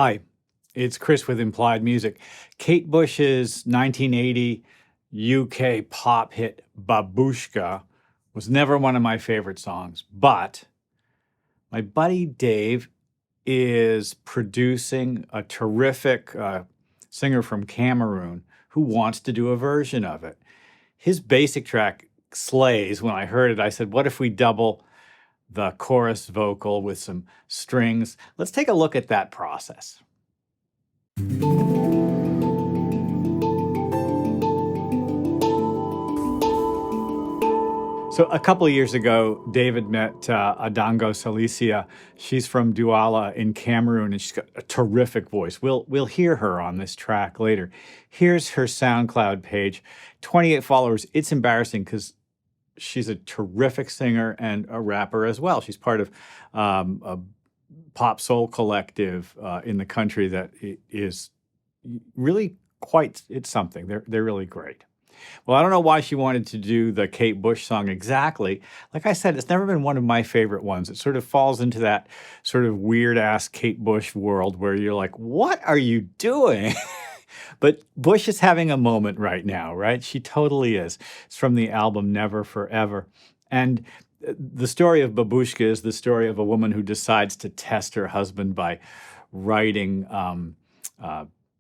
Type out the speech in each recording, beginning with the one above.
Hi, it's Chris with Implied Music. Kate Bush's 1980 UK pop hit Babooshka was never one of my favorite songs, but my buddy Dave is producing a terrific singer from Cameroon who wants to do a version of it. His basic track slays. When I heard it, I said, what if we double the chorus vocal with some strings? Let's take a look at that process. So a couple of years ago, David met Adango Salicia. She's from Douala in Cameroon, and she's got a terrific voice. We'll hear her on this track later. Here's her SoundCloud page, 28 followers. It's embarrassing because she's a terrific singer and a rapper as well. She's part of a pop soul collective in the country that is really it's something. They're really great. Well, I don't know why she wanted to do the Kate Bush song exactly. Like I said, it's never been one of my favorite ones. It sort of falls into that sort of weird-ass Kate Bush world where you're like, what are you doing? But Bush is having a moment right now, right? She totally is. It's from the album Never Forever. And the story of Babooshka is the story of a woman who decides to test her husband by writing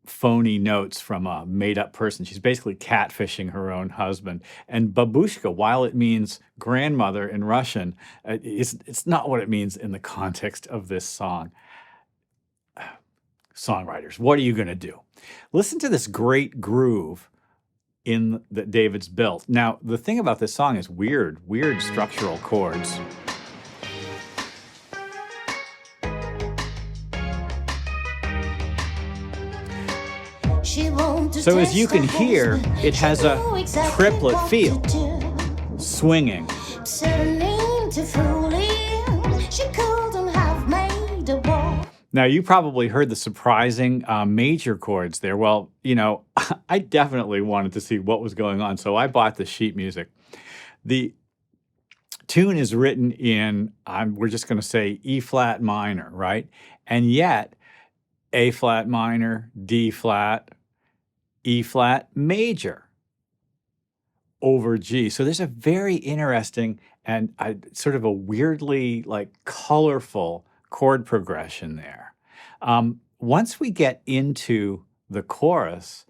phony notes from a made-up person. She's basically catfishing her own husband. And Babooshka, while it means grandmother in Russian, it's not what it means in the context of this song. Songwriters, what are you going to do? Listen to this great groove that David's built. Now, the thing about this song is weird structural chords. So as you can hear, it has a triplet feel, swinging. Now, you probably heard the surprising major chords there. Well, you know, I definitely wanted to see what was going on, so I bought the sheet music. The tune is written in, we're just going to say E-flat minor, right? And yet, A-flat minor, D-flat, E-flat major over G. So there's a very interesting and sort of a weirdly colorful chord progression there. Once we get into the chorus,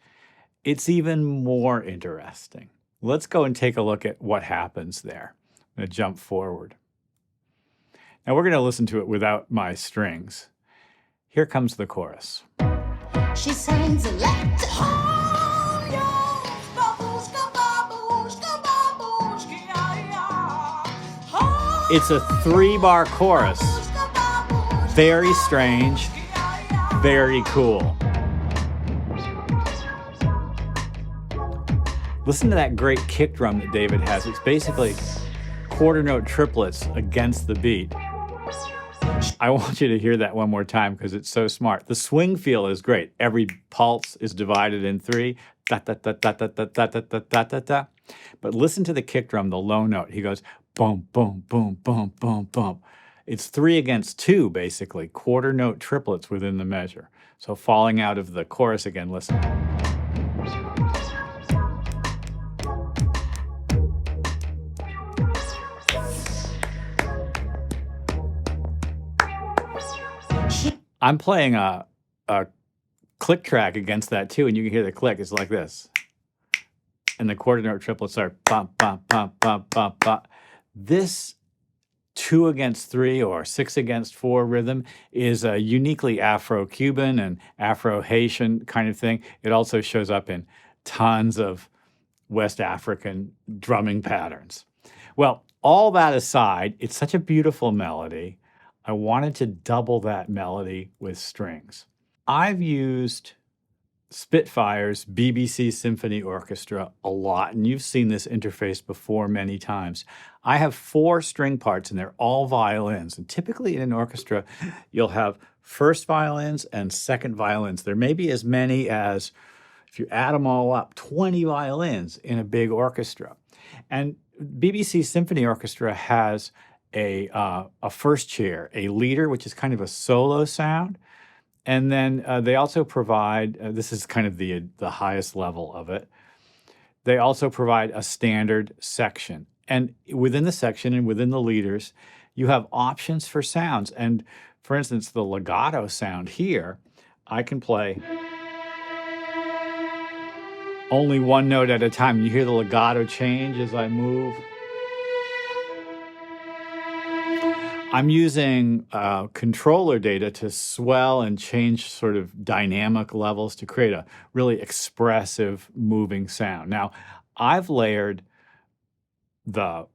it's even more interesting. Let's go and take a look at what happens there. I'm going to jump forward. Now we're going to listen to it without my strings. Here comes the chorus. She sings It's a 3-bar chorus. Very strange, very cool. Listen to that great kick drum that David has. It's basically quarter note triplets against the beat. I want you to hear that one more time because it's so smart. The swing feel is great. Every pulse is divided in 3. Da, da, da, da, da, da, da, da, da, da, da. But listen to the kick drum, the low note. He goes boom, boom, boom, boom, boom, boom. It's 3 against 2, basically, quarter note triplets within the measure. So falling out of the chorus again, listen. I'm playing a click track against that too, and you can hear the click. It's like this. And the quarter note triplets are bump, bump, bump, bump, bump, bump. This 2 against 3 or 6 against 4 rhythm is a uniquely Afro-Cuban and Afro-Haitian kind of thing. It also shows up in tons of West African drumming patterns. Well, all that aside, it's such a beautiful melody. I wanted to double that melody with strings. I've used Spitfire's BBC Symphony Orchestra a lot, and you've seen this interface before many times. I have 4 string parts, and they're all violins. And typically in an orchestra, you'll have first violins and second violins. There may be as many as, if you add them all up, 20 violins in a big orchestra. And BBC Symphony Orchestra has a first chair, a leader, which is kind of a solo sound, And then they also provide, this is kind of the highest level of it, they also provide a standard section. And within the section and within the leaders, you have options for sounds. And for instance, the legato sound here, I can play only one note at a time. You hear the legato change as I move. I'm using controller data to swell and change sort of dynamic levels to create a really expressive moving sound. Now, I've layered the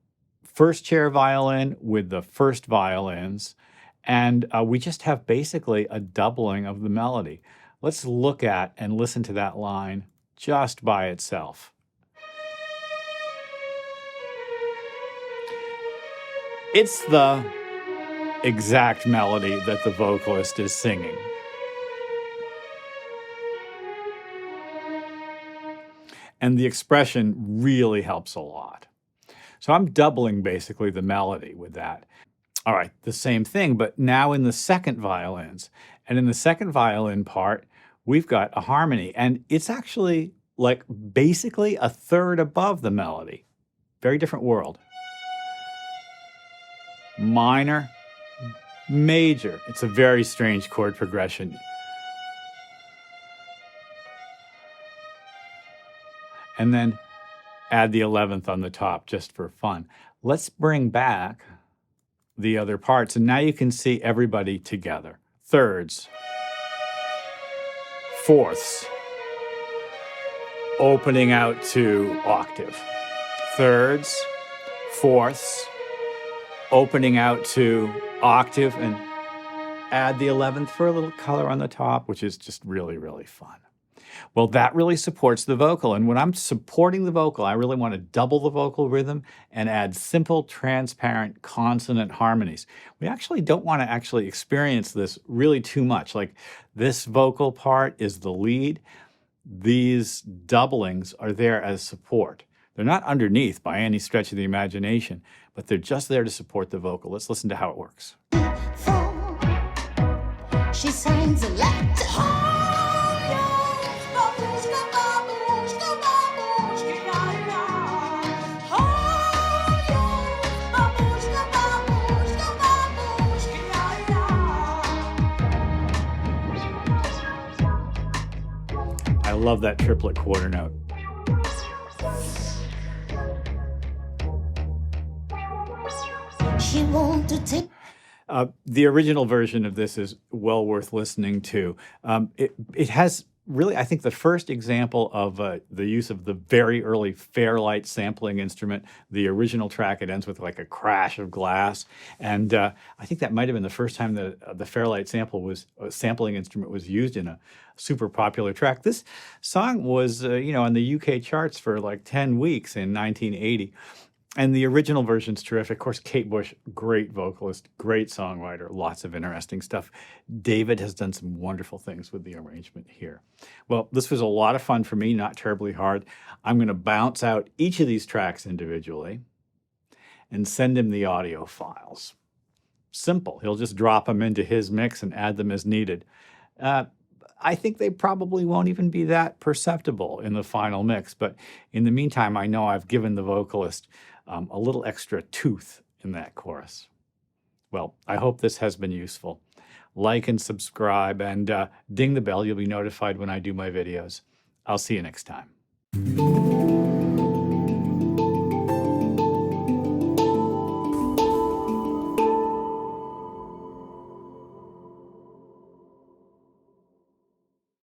first chair violin with the first violins, and we just have basically a doubling of the melody. Let's look at and listen to that line just by itself. It's the exact melody that the vocalist is singing. And the expression really helps a lot. So I'm doubling basically the melody with that. All right, the same thing, but now in the second violins. And in the second violin part, we've got a harmony, and it's actually like basically a third above the melody. Very different world. Minor, major. It's a very strange chord progression. And then add the 11th on the top just for fun. Let's bring back the other parts. And now you can see everybody together. Thirds, fourths, opening out to octave. Thirds, fourths, opening out to octave, and add the 11th for a little color on the top, which is just really, really fun. Well, that really supports the vocal. And when I'm supporting the vocal, I really want to double the vocal rhythm and add simple, transparent, consonant harmonies. We actually don't want to actually experience this really too much. Like this vocal part is the lead. These doublings are there as support. They're not underneath by any stretch of the imagination, but they're just there to support the vocal. Let's listen to how it works. She sings a lot. I love that triplet quarter note. She want to take. The original version of this is well worth listening to. It has really, I think, the first example of the use of the very early Fairlight sampling instrument. The original track, it ends with like a crash of glass. And I think that might have been the first time that the Fairlight sampling instrument was used in a super popular track. This song was, on the UK charts for like 10 weeks in 1980. And the original version's terrific. Of course, Kate Bush, great vocalist, great songwriter, lots of interesting stuff. David has done some wonderful things with the arrangement here. Well, this was a lot of fun for me, not terribly hard. I'm going to bounce out each of these tracks individually and send him the audio files. Simple. He'll just drop them into his mix and add them as needed. I think they probably won't even be that perceptible in the final mix, but in the meantime, I know I've given the vocalist a little extra tooth in that chorus. Well, I hope this has been useful. Like and subscribe, and ding the bell. You'll be notified when I do my videos. I'll see you next time.